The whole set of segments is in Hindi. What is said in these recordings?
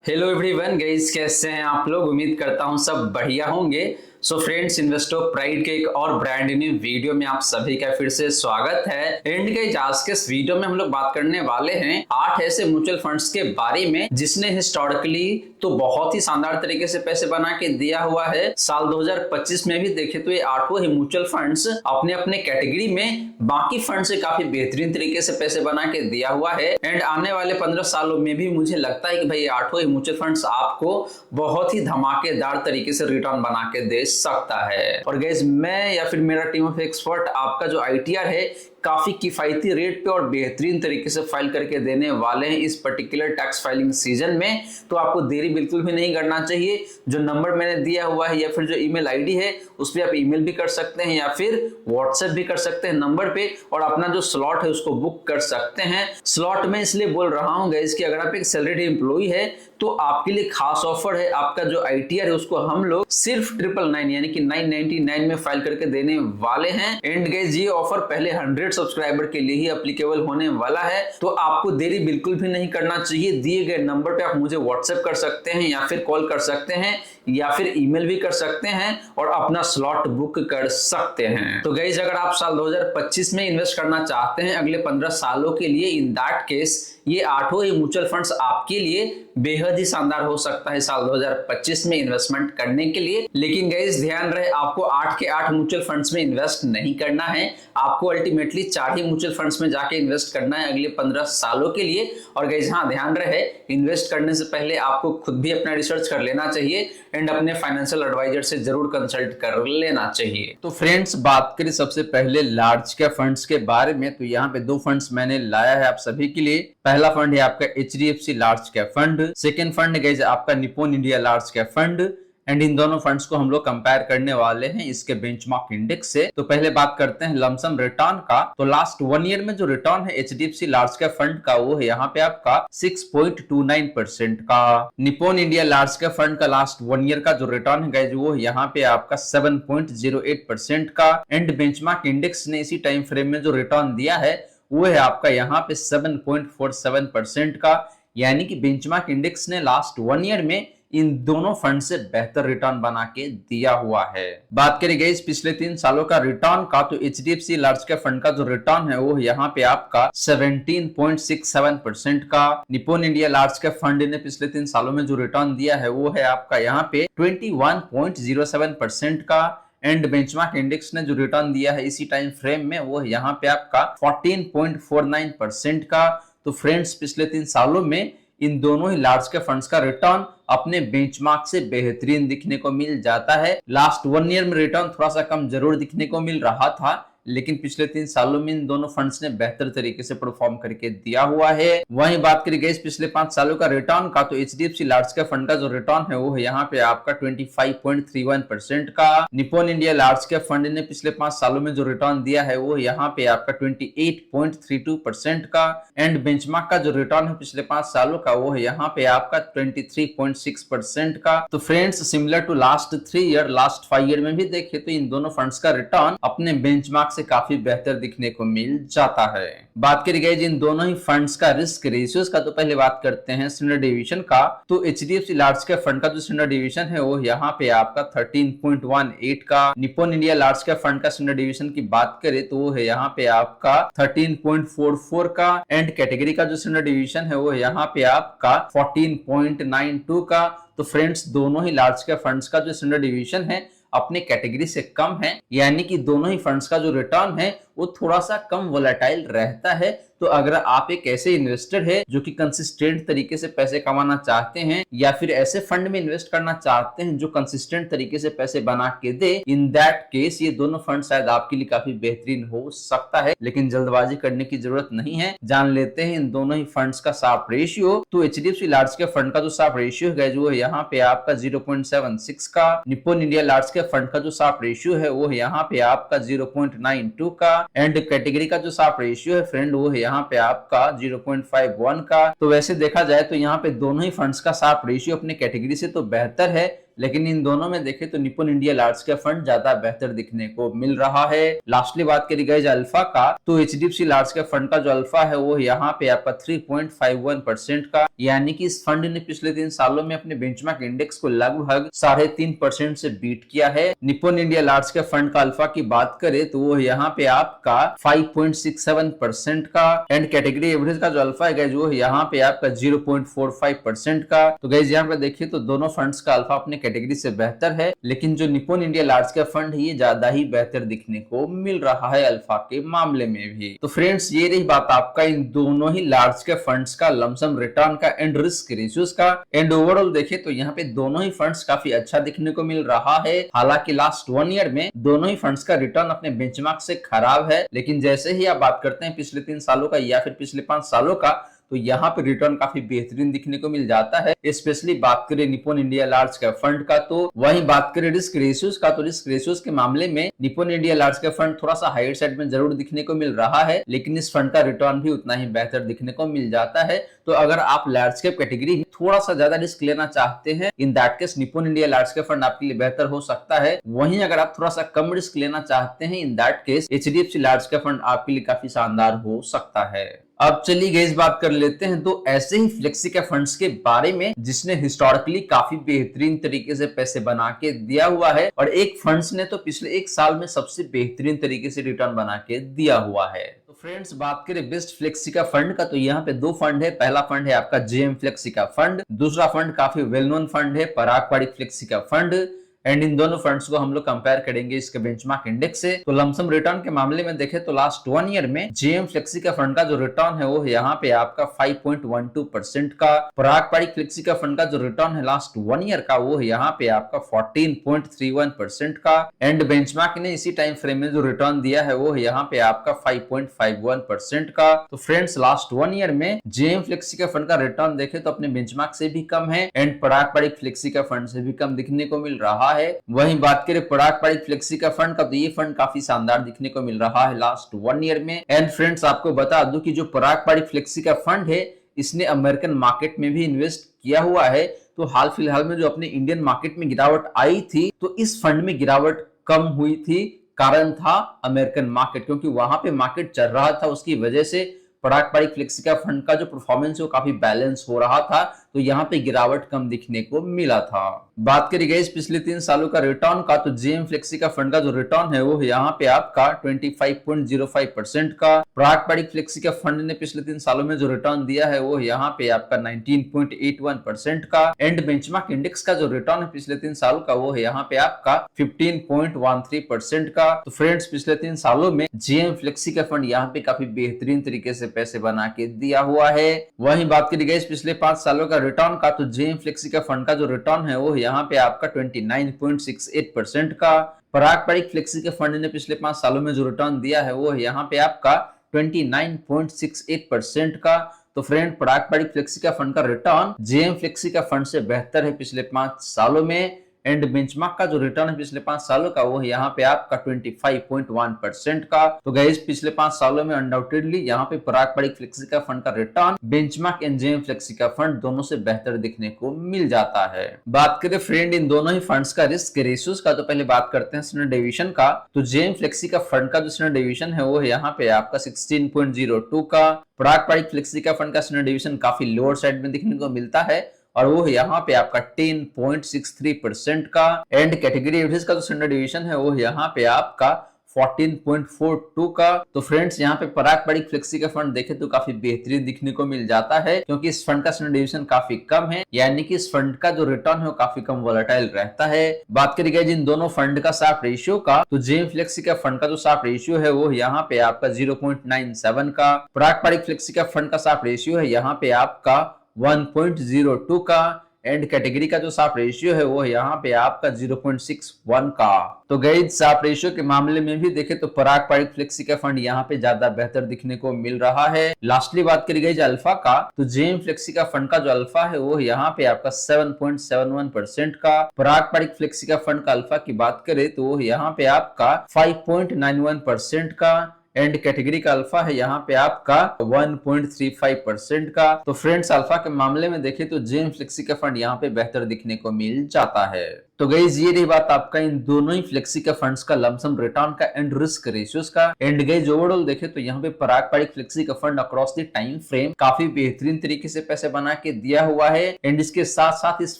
हेलो एवरीवन गाइस, कैसे हैं आप लोग। उम्मीद करता हूं सब बढ़िया होंगे। सो फ्रेंड्स, इन्वेस्टर प्राइड के एक और ब्रांड न्यू वीडियो में आप सभी का फिर से स्वागत है। एंड गाइस, आज के इस वीडियो में हम लोग बात करने वाले हैं 8 ऐसे म्यूचुअल फंड्स के बारे में जिसने हिस्टोरिकली तो बहुत ही शानदार तरीके से पैसे बना के दिया हुआ है। साल 2025 में भी देखे तो ये 8 ही म्यूचुअल फंड्स अपने अपने कैटेगरी में बाकी फंड से काफी बेहतरीन तरीके से पैसे बना के दिया हुआ है। एंड आने वाले 15 सालों में भी मुझे लगता है कि भाई 8 ही म्यूचुअल फंड्स आपको बहुत ही धमाकेदार तरीके से रिटर्न बना के दे सकता है। और गाइस, मैं या फिर मेरा टीम ऑफ एक्सपर्ट आपका जो आईटीआर है काफी किफायती रेट पे और बेहतरीन तरीके से फाइल करके देने वाले हैं इस पर्टिकुलर टैक्स फाइलिंग सीजन में। तो आपको देरी बिल्कुल भी नहीं करना चाहिए। जो नंबर मैंने दिया हुआ है या फिर जो ईमेल आईडी है उस पर आप ईमेल भी कर सकते हैं या फिर व्हाट्सएप भी कर सकते हैं नंबर पे, और अपना जो स्लॉट है उसको बुक कर सकते हैं। स्लॉट में इसलिए बोल रहा हूँ गाइस कि अगर आप एक सैलरीड एम्प्लॉई है तो आपके लिए खास ऑफर है। आपका जो आईटीआर है उसको हम लोग सिर्फ 999 यानी कि 999 में फाइल करके देने वाले हैं। एंड गाइस, ये ऑफर पहले 100 सब्सक्राइबर के लिए ही एप्लीकेबल होने वाला है। तो आपको देरी बिल्कुल भी नहीं करना चाहिए। दिए गए नंबर पे आप मुझे व्हाट्सएप कर सकते हैं या फिर कॉल कर सकते हैं या फिर ईमेल भी कर सकते हैं और अपना स्लॉट बुक कर सकते हैं। तो गाइस, अगर आप साल 2025 में इन्वेस्ट करना चाहते हैं अगले 15 सालों के लिए, इन दैट केस ये 8 ही म्यूचुअल फंड्स आपके लिए बेहद ही शानदार हो सकता है साल 2025 में इन्वेस्टमेंट करने के लिए। लेकिन गाइस, ध्यान रहे आपको 8 के 8 म्यूचुअल फंड्स में इन्वेस्ट नहीं करना है। आपको अल्टीमेटली 4 ही म्यूचुअल फंड्स में जाके इन्वेस्ट करना है अगले 15 सालों के लिए। और गाइस, हाँ, ध्यान रहे इन्वेस्ट करने से पहले आपको खुद भी अपना रिसर्च कर लेना चाहिए एंड अपने फाइनेंशियल एडवाइजर से जरूर कंसल्ट कर लेना चाहिए। तो फ्रेंड्स, बात करें सबसे पहले लार्ज कैप फंड्स के बारे में, तो यहाँ पे 2 फंड्स मैंने लाया है आप सभी के लिए। पहला फंड है आपका HDFC large cap fund, second fund guys आपका Nippon India large cap fund. And इन दोनों फंड्स को हम लोग कंपेयर करने वाले हैं इसके बेंचमार्क इंडेक्स से। तो पहले बात करते हैं लमसम रिटर्न का। तो लास्ट 1 ईयर में जो रिटर्न है एचडीएफसी लार्ज कैप फंड का वो है यहाँ पे आपका 6.29% का। Nippon India large cap fund का लास्ट 1 ईयर का जो रिटर्न है गाइस वो है यहाँ पे आपका 7.08% का। एंड बेंचमार्क इंडेक्स ने इसी टाइम फ्रेम में जो रिटर्न दिया है वो है आपका यहाँ पे 7.47% का। यानी कि बेंचमार्क इंडेक्स ने लास्ट 1 ईयर में इन दोनों फंड से बेहतर रिटर्न बना के दिया हुआ है। बात करें गई पिछले 3 सालों का रिटर्न का, तो एचडीएफसी लार्ज कैप फंड का जो रिटर्न है वो यहाँ पे आपका 17.67% का। Nippon India large cap fund ने पिछले 3 सालों में जो रिटर्न दिया है वो है आपका यहाँ पे 21.07% का। एंड बेंचमार्क इंडेक्स ने जो रिटर्न दिया है इसी टाइम फ्रेम में वो यहाँ पे आपका 14.49% का। तो फ्रेंड्स, पिछले 3 सालों में इन दोनों ही लार्ज कैप फंड्स का रिटर्न अपने बेंचमार्क से बेहतरीन दिखने को मिल जाता है। लास्ट 1 ईयर में रिटर्न थोड़ा सा कम जरूर दिखने को मिल रहा था, लेकिन पिछले 3 सालों में इन दोनों फंड्स ने बेहतर तरीके से परफॉर्म करके दिया हुआ है। वहीं बात करी गई पिछले 5 सालों का रिटर्न का, तो एचडीएफसी लार्ज कैप फंड का जो रिटर्न है वो है यहाँ पे आपका 25.31% का। Nippon India large cap fund ने पिछले 5 सालों में जो रिटर्न दिया है वो यहाँ पे आपका 28.32% का। एंड बेंचमार्क का जो रिटर्न है पिछले 5 सालों का वो है यहाँ पे आपका 23.6% का। तो friends, similar to last 3 year, last 5 year में भी देखे तो इन दोनों फंड्स का रिटर्न अपने बेंचमार्क से काफी बेहतर दिखने को मिल जाता है। बात करी गई इन दोनों ही फंड्स का रिस्क रेशियोज का, तो पहले बात करते हैं स्टैंडर्ड डेविएशन का। तो एचडीएफसी लार्ज कैप फंड का जो स्टैंडर्ड डेविएशन है वो यहाँ पे आपका 13.18 का। Nippon India large cap fund का स्टैंडर्ड डेविएशन की बात करें तो वो है यहाँ पे आपका 13.44 का। एंड कैटेगरी का जो स्टैंडर्ड डेविएशन है वो यहाँ पे आपका 14.92 का। तो फ्रेंड्स, दोनों ही लार्ज कैप फंड्स का जो स्टैंडर्ड डेविएशन है अपने कैटेगरी से कम है, यानी कि दोनों ही फंड्स का जो रिटर्न है वो थोड़ा सा कम वोलेटाइल रहता है। तो अगर आप एक ऐसे इन्वेस्टर है जो कि कंसिस्टेंट तरीके से पैसे कमाना चाहते हैं या फिर ऐसे फंड में इन्वेस्ट करना चाहते हैं जो कंसिस्टेंट तरीके से पैसे बना के दे, इन दैट केस ये दोनों फंड शायद आपके लिए काफी बेहतरीन हो सकता है। लेकिन जल्दबाजी करने की जरूरत नहीं है। जान लेते हैं इन दोनों ही फंड्स का शार्प रेशियो। तो एचडीएफसी लार्ज कैप फंड का जो शार्प रेशियो है जो है यहाँ पे आपका 0.76 का। Nippon India large cap fund का जो शार्प रेशियो है वो है यहाँ पे आपका 0.92 का। एंड कैटेगरी का जो शार्प रेशियो है फ्रेंड वो है यहाँ पे आपका 0.51 का। तो वैसे देखा जाए तो यहाँ पे दोनों ही फंड्स का शार्प रेशियो अपने कैटेगरी से तो बेहतर है, लेकिन इन दोनों में देखें तो Nippon India large cap fund ज्यादा बेहतर दिखने को मिल रहा है। लास्टली बात करी गई अल्फा का, तो एचडीएफसी लार्ज कैप फंड का जो अल्फा है वो यहाँ पे आपका 3.51% का, यानी कि इस फंड ने पिछले 3 सालों में अपने बेंचमार्क इंडेक्स को लगभग 3.5% से बीट किया है। Nippon India large cap fund का अल्फा की बात करें तो वो यहाँ पे आपका 5.67% का, एंड कैटेगरी एवरेज का जो अल्फा है जो यहाँ पे आपका 0.45% का। तो गाइस यहाँ पे देखिए तो दोनों फंड्स का अल्फा अपने कैटेगरी से बेहतर है, लेकिन जो Nippon India large cap fund है ये ज्यादा ही बेहतर दिखने को मिल रहा है अल्फा के मामले में भी। तो फ्रेंड्स ये रही बात आपका इन दोनों ही लार्ज कैप फंड्स का लमसम रिटर्न का एंड रिस्क रेशियोज का। एंड ओवरऑल देखे तो यहाँ पे दोनों ही फंड्स काफी अच्छा दिखने को मिल रहा है। हालांकि लास्ट 1 ईयर में दोनों ही फंड्स का रिटर्न अपने बेंचमार्क से खराब है, लेकिन जैसे ही आप बात करते हैं पिछले 3 सालों का या फिर पिछले 5 सालों का, तो यहाँ पे रिटर्न काफी बेहतरीन दिखने को मिल जाता है। स्पेशली बात करें Nippon India large cap fund का, तो वहीं बात करें रिस्क रेशियोज का, तो रिस्क रेशियोज के मामले में Nippon India large cap fund थोड़ा सा हाइयर साइड में जरूर दिखने को मिल रहा है, लेकिन इस फंड का रिटर्न भी उतना ही बेहतर दिखने को मिल जाता है। तो अगर आप लार्ज कैप कैटेगरी में थोड़ा सा ज्यादा रिस्क लेना चाहते हैं, in that case Nippon India large cap fund आपके लिए बेहतर हो सकता है। वहीं अगर आप थोड़ा सा कम रिस्क लेना चाहते हैं, in that case HDFC large cap fund आपके लिए काफी शानदार हो सकता है। अब चलिए गाइस बात कर लेते हैं तो ऐसे ही फ्लेक्सी कैप फंड्स के बारे में जिसने हिस्टोरिकली काफी बेहतरीन तरीके से पैसे बना के दिया हुआ है, और एक फंड्स ने तो पिछले 1 साल में सबसे बेहतरीन तरीके से रिटर्न बना के दिया हुआ है। तो फ्रेंड्स बात करें बेस्ट फ्लेक्सी का फंड का, तो यहाँ पे 2 फंड है। पहला फंड है आपका जेएम फ्लेक्सी का फंड, दूसरा फंड काफी वेल नोन फंड है पराग पारिक फ्लेक्सी का फंड। एंड इन दोनों फंड्स को हम लोग कंपेयर करेंगे इसके बेंचमार्क इंडेक्स से। तो लमसम रिटर्न के मामले में देखें तो लास्ट 1 ईयर में जेएम फ्लेक्सी का फंड का जो रिटर्न है वो यहाँ पे आपका 5.12% का, पराग पारिक फ्लेक्सी का फंड का जो रिटर्न है लास्ट 1 ईयर का वो यहाँ पे आपका 14.31% का, एंड बेंचमार्क ने इसी टाइम फ्रेम में जो रिटर्न दिया है वो यहाँ पे आपका 5.51% का। तो फ्रेंड्स लास्ट 1 ईयर में जेएम फ्लेक्सी का फंड का रिटर्न देखे तो अपने बेंचमार्क से भी कम है, एंड पराग पारिक फ्लेक्सी का फंड से भी कम दिखने को मिल रहा है। वहीं बात करें पराग पारिक फ्लेक्सी का फंड का, तो ये फंड काफी शानदार दिखने को मिल रहा है लास्ट 1 ईयर में। एंड फ्रेंड्स आपको बता दूं कि जो पराग पारिक फ्लेक्सी का फंड है इसने अमेरिकन मार्केट में भी इन्वेस्ट किया हुआ है। तो हाल फिलहाल में जो अपने इंडियन मार्केट में गिरावट आई थी, तो इस फंड में गिरावट कम हुई थी। कारण था अमेरिकन मार्केट, क्योंकि वहां पे मार्केट चल रहा था, उसकी वजह से पराग पारिक फ्लेक्सी का फंड का जो परफॉर्मेंस है वो काफी बैलेंस हो रहा था, तो यहाँ पे गिरावट कम दिखने को मिला था। बात करी गई पिछले 3 सालों का रिटर्न का, तो जेएम फ्लेक्सी का फंड का जो रिटर्न है वो यहाँ पे आपका 25.05% का, पराग पारिक फ्लेक्सी का फंड ने पिछले 3 सालों में जो रिटर्न दिया है वो यहाँ पे आपका 19.81% का, एंड बेंचमार्क इंडेक्स का जो रिटर्न है पिछले 3 सालों का वो है यहाँ पे आपका 15.13% का। तो फ्रेंड्स पिछले 3 सालों में जेएम फ्लेक्सी का फंड यहाँ पे काफी बेहतरीन तरीके से पैसे बना के दिया हुआ है। वहीं बात करी गई पिछले 5 सालों का रिटर्न का, तो जेएम फ्लेक्सी का फंड का जो रिटर्न है वो यहाँ पे आपका 29.68% का, पराग पारिक फ्लेक्सी के फंड ने पिछले 5 सालों में जो रिटर्न दिया है वो यहाँ पे आपका 29.68% का। तो फ्रेंड पराग पारिक फ्लेक्सी का फंड का रिटर्न जेएम फ्लेक्सी का फंड से बेहतर है पिछले 5 सालों में, एंड बेंचमार्क का जो रिटर्न है पिछले 5 सालों का वो यहाँ पे आपका 25.1% का। तो गाइस पिछले 5 सालों में अनडाउटेडली यहाँ पे पराग पारिक फ्लेक्सी का फंड का return benchmark and JM flexi का फंड दोनों से बेहतर दिखने को मिल जाता है। बात करें फ्रेंड इन दोनों ही फंड्स का रिस्क रेशियोज का, तो पहले बात करते हैं स्टैंडर्ड डेविएशन का। तो जेएम फ्लेक्सी का फंड का जो स्टैंडर्ड डेविएशन है वो यहाँ पे आपका 16.02 का, पराग पारिक फ्लेक्सी का फंड का स्टैंडर्ड डेविएशन काफी लोअर साइड में दिखने को मिलता है और वो यहाँ पे आपका 10.63% का, एंड कैटेगरी एवरेज का जो स्टैंडर्ड डेविएशन है वो यहाँ पे आपका 14.42 का। तो फ्रेंड्स यहाँ पे पराग पारिक फ्लेक्सी का फंड देखे तो काफी बेहतरीन दिखने को मिल जाता है, क्योंकि इस फंड का स्टैंडर्ड डेविएशन काफी कम है, यानी कि इस फंड का जो रिटर्न है वो काफी कम वोलेटाइल रहता है। बात करी गई जिन दोनों फंड का शार्प रेशियो का, तो जेएम फ्लेक्सी का फंड का जो शार्प रेशियो है वो यहाँ पे आपका 0.97 का, पराग पारिक फ्लेक्सी का फंड का शार्प रेशियो है यहाँ पे आपका 1.02 का, एंड कैटेगरी का जो शार्प रेशियो है वो यहाँ पे आपका 0.61 का। तो गाइस शार्प रेशियो के मामले में भी देखे तो पराग पारिक फ्लेक्सी का फंड यहाँ पे ज्यादा बेहतर दिखने को मिल रहा है। लास्टली बात करी गई अल्फा का, तो जेएम फ्लेक्सी का फंड का जो अल्फा है वो यहाँ पे आपका 7.71% का, पराग पारिक फ्लेक्सी का फंड का अल्फा की बात करें तो वो यहाँ पे आपका 5.91% का, एंड कैटेगरी का अल्फा है यहाँ पे आपका 1.35% का। तो फ्रेंड्स अल्फा के मामले में देखें तो जेम फ्लेक्सी का फंड यहाँ पे बेहतर दिखने को मिल जाता है। तो गाइस ये रही बात आपका इन दोनों ही फ्लेक्सी का फंड्स का लमसम रिटर्न का एंड रिस्क रेशियोज का। एंड गाइस ओवरऑल देखे तो यहाँ पे पारंपरिक फ्लेक्सी का fund across the time frame काफी बेहतरीन तरीके से पैसे बना के दिया हुआ है एंड इसके साथ साथ इस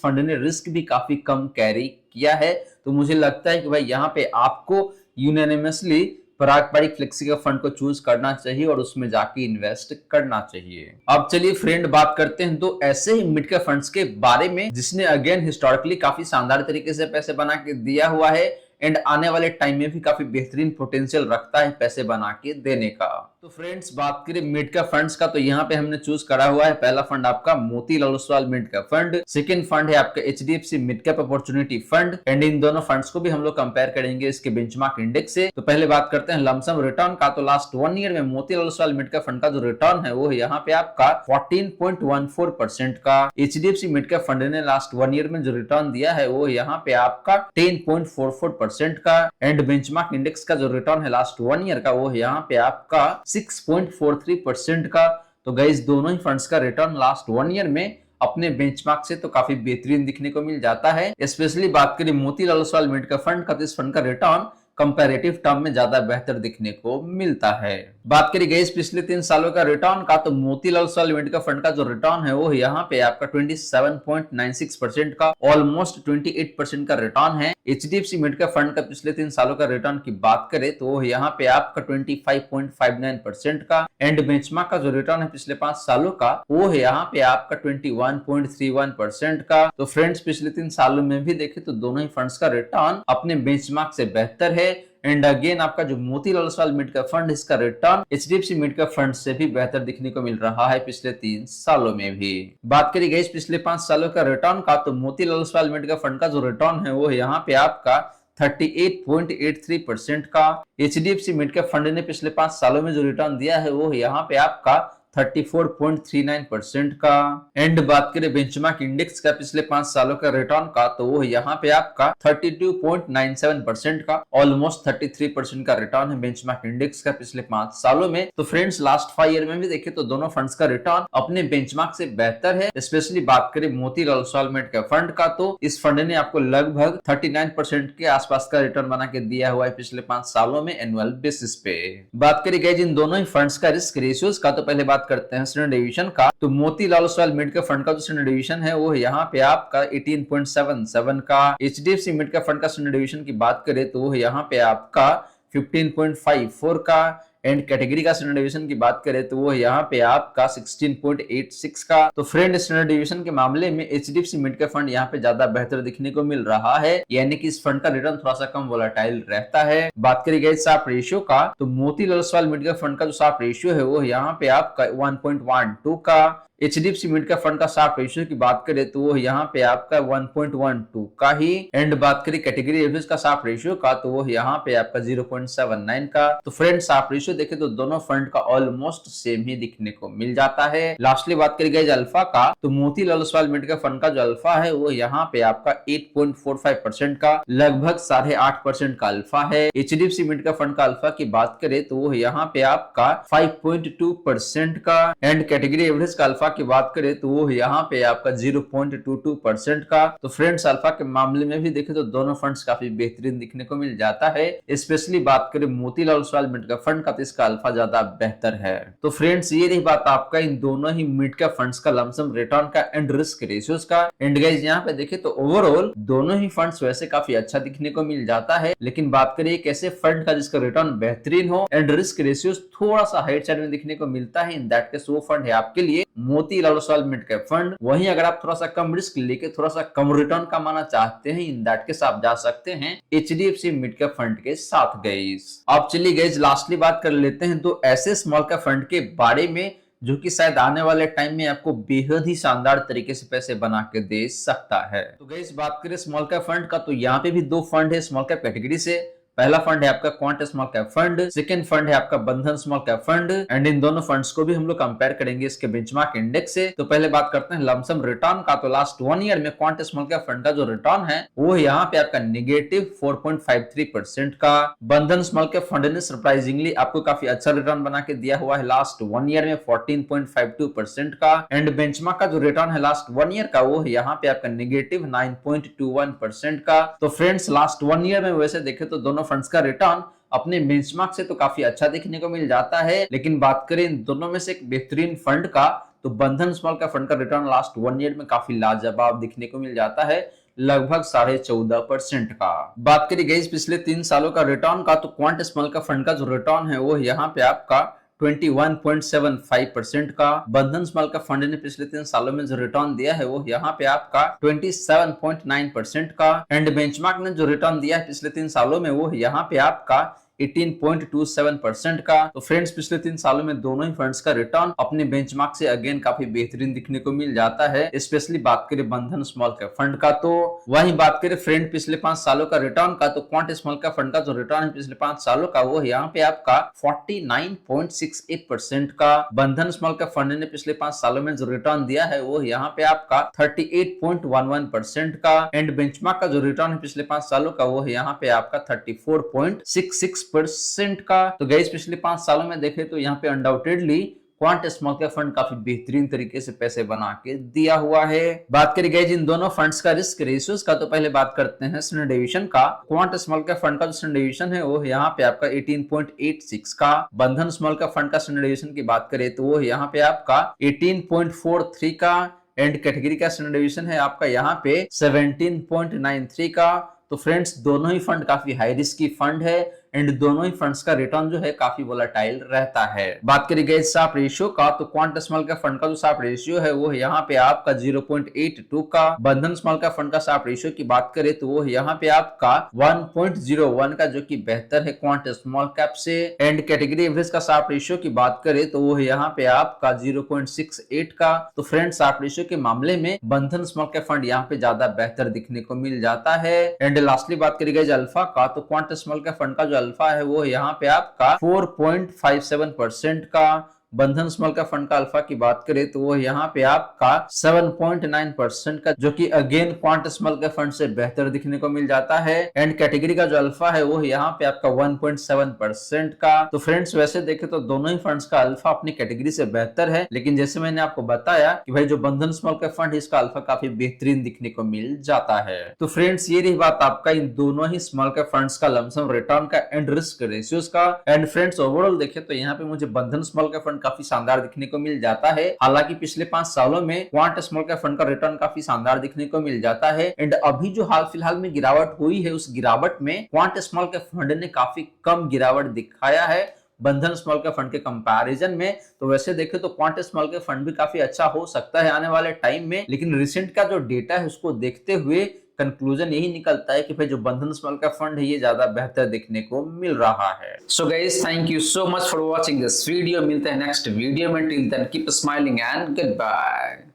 फंड ने रिस्क भी काफी कम कैरी किया है। तो मुझे लगता है कि भाई यहाँ पे आपको यूनानिमसली पारंपरिक फ्लेक्सी का फंड को चूज करना चाहिए और उसमें जाके इन्वेस्ट करना चाहिए। अब चलिए फ्रेंड बात करते हैं दो ऐसे ही मिड कैप फंड्स के बारे में जिसने अगेन हिस्टोरिकली काफी शानदार तरीके से पैसे बना के दिया हुआ है एंड आने वाले टाइम में भी काफी बेहतरीन पोटेंशियल रखता है पैसे बना के देने का। तो फ्रेंड्स बात करें मिड कैप फंड्स का तो यहाँ पे हमने चूज करा हुआ है पहला फंड आपका Motilal Oswal mid cap fund, second fund है आपका HDFC mid cap opportunity fund and इन दोनों फंड्स को भी हम लोग कंपेयर करेंगे इसके बेंचमार्क इंडेक्स से। तो पहले बात करते हैं लमसम रिटर्न का। तो लास्ट 1 ईयर में Motilal Oswal mid cap fund का जो रिटर्न है वो है यहाँ पे आपका 14.14% का। एचडीएफसी मिड कैप फंड ने लास्ट 1 ईयर में जो रिटर्न दिया है वो यहाँ पे आपका 10.44% का एंड बेंचमार्क इंडेक्स का जो रिटर्न है लास्ट 1 ईयर का वो है यहाँ पे आपका 6.43% का। तो गाइस दोनों ही फंड्स का रिटर्न लास्ट 1 ईयर में अपने बेंचमार्क से तो काफी बेहतरीन दिखने को मिल जाता है। स्पेशली बात करें Motilal Oswal mid cap fund का तो इस फंड का रिटर्न कंपैरेटिव टर्म में ज्यादा बेहतर दिखने को मिलता है। बात करें गाइस पिछले 3 सालों का रिटर्न का तो Motilal Oswal mid cap fund का जो रिटर्न है वो यहाँ पे आपका 27.96% का, ऑलमोस्ट 28% का रिटर्न है। एचडीएफसी मिड कैप फंड का पिछले 3 सालों का रिटर्न की बात करें तो वो यहाँ पे आपका 25.59% का एंड बेंचमार्क का जो रिटर्न है पिछले 5 सालों का वो है यहाँ पे आपका 21.31% का। तो फ्रेंड्स पिछले 3 सालों में भी देखे तो दोनों ही फंड्स का रिटर्न अपने बेंचमार्क से बेहतर है एंड अगेन आपका जो Motilal Oswal mid cap fund इसका return HDFC mid cap fund से भी बेहतर दिखने को मिल रहा है पिछले 3 सालों में भी। बात करी गई पिछले 5 सालों का रिटर्न का तो Motilal Oswal mid cap fund का जो रिटर्न है वो यहाँ पे आपका 38.83% का। एचडीएफसी मिड कैप फंड ने पिछले 5 सालों में जो रिटर्न दिया है वो यहाँ पे आपका 34.39% का एंड बात करें बेंचमार्क इंडेक्स का पिछले 5 सालों का रिटर्न का तो वो यहाँ पे आपका 32.97% का, ऑलमोस्ट 33% का रिटर्न है बेंचमार्क इंडेक्स का पिछले 5 सालों में। तो फ्रेंड्स लास्ट 5 ईयर में भी देखें तो दोनों फंड्स का रिटर्न अपने बेंचमार्क से बेहतर है। स्पेशली बात करें Motilal Oswal mid cap fund का तो इस फंड ने आपको लगभग 39% के आसपास का रिटर्न बना के दिया हुआ है पिछले 5 सालों में एनुअल बेसिस पे। बात करें गाइस इन दोनों ही फंड्स का रिस्क रेशियोज का तो पहले करते हैं स्टैंडर्ड डिवीजन का। तो Motilal Oswal mid cap fund का जो स्टैंडर्ड डिवीजन है वो यहाँ पे आपका 18.77 का। एचडीएफसी मिड कैप फंड का स्टैंडर्ड डिवीजन की बात करें तो वो यहाँ पे आपका 15.54 का एंड कैटेगरी का स्टैंडर्ड डिवीजन की बात करें तो वो यहाँ पे आपका 16.86 का। तो फ्रेंड स्टैंडर्ड डिवीजन के मामले में एचडीएफसी मिड कैप फंड यहाँ पे ज्यादा बेहतर दिखने को मिल रहा है, यानी कि इस फंड का रिटर्न थोड़ा सा कम वोलेटाइल रहता है। बात करी गई शार्प रेशियो का तो Motilal Oswal mid cap fund का जो शार्प रेशियो है वो यहाँ पे आपका 1.12 का। एचडीएफसी मिड कैप फंड का शार्प रेशियो की बात करें तो वो यहाँ पे आपका 1.12 का ही एंड बात करें कैटेगरी एवरेज का शार्प रेशियो का तो वो यहाँ पे आपका 0.79 का। तो फ्रेंड शार्प रेशियो देखे तो दोनों फंड का ऑलमोस्ट सेम ही दिखने को मिल जाता है। लास्टली बात करी गई अल्फा का तो Motilal Oswal mid cap fund का जो अल्फा है वो यहाँ पे आपका 8.45% का, लगभग 8.5% का अल्फा है। एचडीएफसी मिड कैप फंड का अल्फा की बात करें तो वो यहाँ पे आपका 5.2% का एंड कैटेगरी एवरेज का अल्फा की बात करें तो वो यहाँ पे आपका 0.22% का। तो फ्रेंड्स अल्फा के मामले में भी देखें तो दोनों फंड्स काफी बेहतरीन दिखने को मिल जाता है। स्पेशली बात करें Motilal Oswal mid cap fund का तो इसका अल्फा ज्यादा बेहतर है। तो फ्रेंड्स ये रही बात आपका इन दोनों ही मिड कैप फंड्स का लमसम रिटर्न का एंड रिस्क रेशियोज का। एंड गाइस यहाँ पे देखें तो ओवरऑल दोनों ही फंड्स वैसे काफी अच्छा दिखने को मिल जाता है, लेकिन बात करें एक ऐसे फंड का जिसका रिटर्न बेहतरीन हो एंड रिस्क रेशियोज थोड़ा सा हाइट साइड में दिखने को मिलता है, इन दैट केस वो फंड है आपके लिए Motilal Oswal mid cap fund. वहीं अगर आप थोड़ा सा कम रिस्क लेके थोड़ा सा कम रिटर्न कमाना चाहते हैं, इन दैट केस आप जा सकते हैं एचडीएफसी मिड कैप फंड के साथ। गाइस अब चलिए गाइस लास्टली बात कर लेते हैं तो ऐसे स्मॉल कैप फंड के बारे में जो कि शायद आने वाले टाइम में आपको बेहद ही शानदार तरीके से पैसे बना के दे सकता है। तो गाइस बात करें स्मॉल कैप फंड का तो यहाँ पे भी 2 फंड है स्मॉल कैप कैटेगरी से। पहला फंड है आपका quant small cap fund, second fund है आपका बंधन स्मॉल कैप फंड, एंड इन दोनों फंड्स को भी हम लोग कंपेयर करेंगे इसके बेंचमार्क इंडेक्स से। तो पहले बात करते हैं लमसम रिटर्न का। तो लास्ट 1 ईयर में क्वांट स्मॉल कैप फंड का जो रिटर्न है वो यहाँ पे आपका नेगेटिव 4.53% का। बंधन स्मॉल कैप फंड ने सरप्राइजिंगली आपको काफी अच्छा रिटर्न बना के दिया हुआ है लास्ट 1 ईयर में 14.52% का। एंड बेंचमार्क का जो रिटर्न है लास्ट 1 ईयर का वो यहाँ पे आपका नेगेटिव 9.21% का। तो फ्रेंड्स लास्ट 1 ईयर में वैसे देखे तो दोनों फंड्स का रिटर्न अपने बेंचमार्क से तो काफी अच्छा देखने को मिल जाता है, लेकिन बात करें इन दोनों में से एक बेहतरीन फंड का तो बंधन स्मॉल कैप फंड का रिटर्न लास्ट 1 ईयर में काफी लाजवाब देखने को मिल जाता है, लगभग 14.5% का। बात करी गई पिछले 3 सालों का रिटर्न का तो क्वांट स्मॉल कैप फंड का जो रिटर्न है वो यहाँ पे आपका 21.75% का। बंधन स्मॉल कैप फंड ने पिछले 3 सालों में जो रिटर्न दिया है वो यहाँ पे आपका 27.9% का। एंड बेंचमार्क ने जो रिटर्न दिया है पिछले 3 सालों में वो यहाँ पे आपका 18.27% का। तो फ्रेंड्स पिछले 3 सालों में दोनों ही फंड्स का रिटर्न अपने बेंचमार्क से अगेन काफी बेहतरीन दिखने को मिल जाता है, स्पेशली बात करें बंधन स्मॉल कैप फंड का। तो वहीं बात करें फ्रेंड पिछले 5 सालों का रिटर्न का तो क्वांट स्मॉल कैप फंड का जो रिटर्न है पिछले 5 सालों का वो यहाँ पे आपका 49.68% का। बंधन स्मॉल कैप फंड ने पिछले 5 सालों में जो रिटर्न दिया है वो यहाँ पे आपका 38.11% का। एंड बेंचमार्क का जो रिटर्न है पिछले 5 सालों का वो यहाँ पे आपका 34.66% का। तो गाइस पिछले 5 सालों में देखें तो यहाँ पे undoubtedly quant small cap fund काफी बेहतरीन तरीके से पैसे बना के दिया हुआ है। बात करें गाइस इन दोनों फंड्स का रिस्क रेशियोज का तो पहले बात करते हैं स्टैंडर्ड डेविएशन का। क्वांट स्मॉल कैप फंड का जो स्टैंडर्ड डेविएशन है वो यहाँ पे आपका 18.86 का। बंधन स्मॉल कैप फंड का स्टैंडर्ड डेविएशन की बात करें तो वो यहाँ पे आपका 18.43 का। एंड कैटेगरी का स्टैंडर्ड डेविएशन है आपका यहाँ पे 17.93 का। तो फ्रेंड्स दोनों ही फंड काफी हाई रिस्क की फंड है एंड दोनों ही फंड्स का रिटर्न जो है काफी वोलेटाइल रहता है। बात करी गई शार्प रेशियो का तो क्वांट स्मॉल कैप फंड का जो शार्प रेशियो है वो यहाँ पे आपका 0.82 का। बंधन स्मॉल कैप फंड का शार्प रेशियो की बात करें तो वो यहाँ पे आपका 1.01 का, जो कि बेहतर है क्वांट स्मॉल कैप से। एंड कैटेगरी एवरेज का शार्प रेशियो की बात करें तो वो यहाँ पे आपका 0.68 का। तो फ्रेंड शार्प रेशियो के मामले में बंधन स्मॉल कैप फंड यहाँ पे ज्यादा बेहतर दिखने को मिल जाता है। एंड लास्टली बात करी गई अल्फा का तो क्वांट स्मॉल कैप फंड का जो अल्फा है वो यहाँ पे आपका 4.57% का। बंधन स्मॉल कैप फंड का अल्फा की बात करें तो वो यहाँ पे आपका 7.9% का, जो कि again quant small cap fund से बेहतर दिखने को मिल जाता है। एंड कैटेगरी का जो अल्फा है वो यहाँ पे आपका 1.7% का। तो फ्रेंड्स वैसे देखें तो दोनों ही फंड्स का अल्फा अपनी कैटेगरी से बेहतर है, लेकिन जैसे मैंने आपको बताया कि भाई जो बंधन स्मॉल कैप फंड है इसका अल्फा काफी बेहतरीन दिखने को मिल जाता है। तो फ्रेंड्स ये रही बात आपका इन दोनों ही स्मॉल कैप फंड्स का लमसम रिटर्न का एंड रिस्क रेशियोज का। एंड फ्रेंड्स ओवरऑल देखें तो यहाँ पे मुझे बंधन स्मॉल कैप फंड काफी शानदार दिखने को मिल जाता है। हालांकि पिछले 5 सालों में क्वांट स्मॉल कैप फंड का रिटर्न काफी शानदार दिखने को मिल जाता है। एंड अभी जो हाल फिलहाल में गिरावट हुई है उस गिरावट में क्वांट स्मॉल कैप फंड ने काफी कम गिरावट दिखाया है बंधन स्मॉल कैप फंड के कंपैरिजन में। तो वैसे देखें तो क्वांट स्मॉल कैप फंड भी काफी अच्छा हो सकता है आने वाले टाइम में, लेकिन रिसेंट का जो डेटा है उसको देखते हुए कंक्लूजन यही निकलता है कि भाई जो बंधन स्मॉल कैप फंड है ये ज्यादा बेहतर देखने को मिल रहा है। So guys thank you so much for watching this video. मिलते हैं नेक्स्ट वीडियो में। Till then keep smiling and good bye.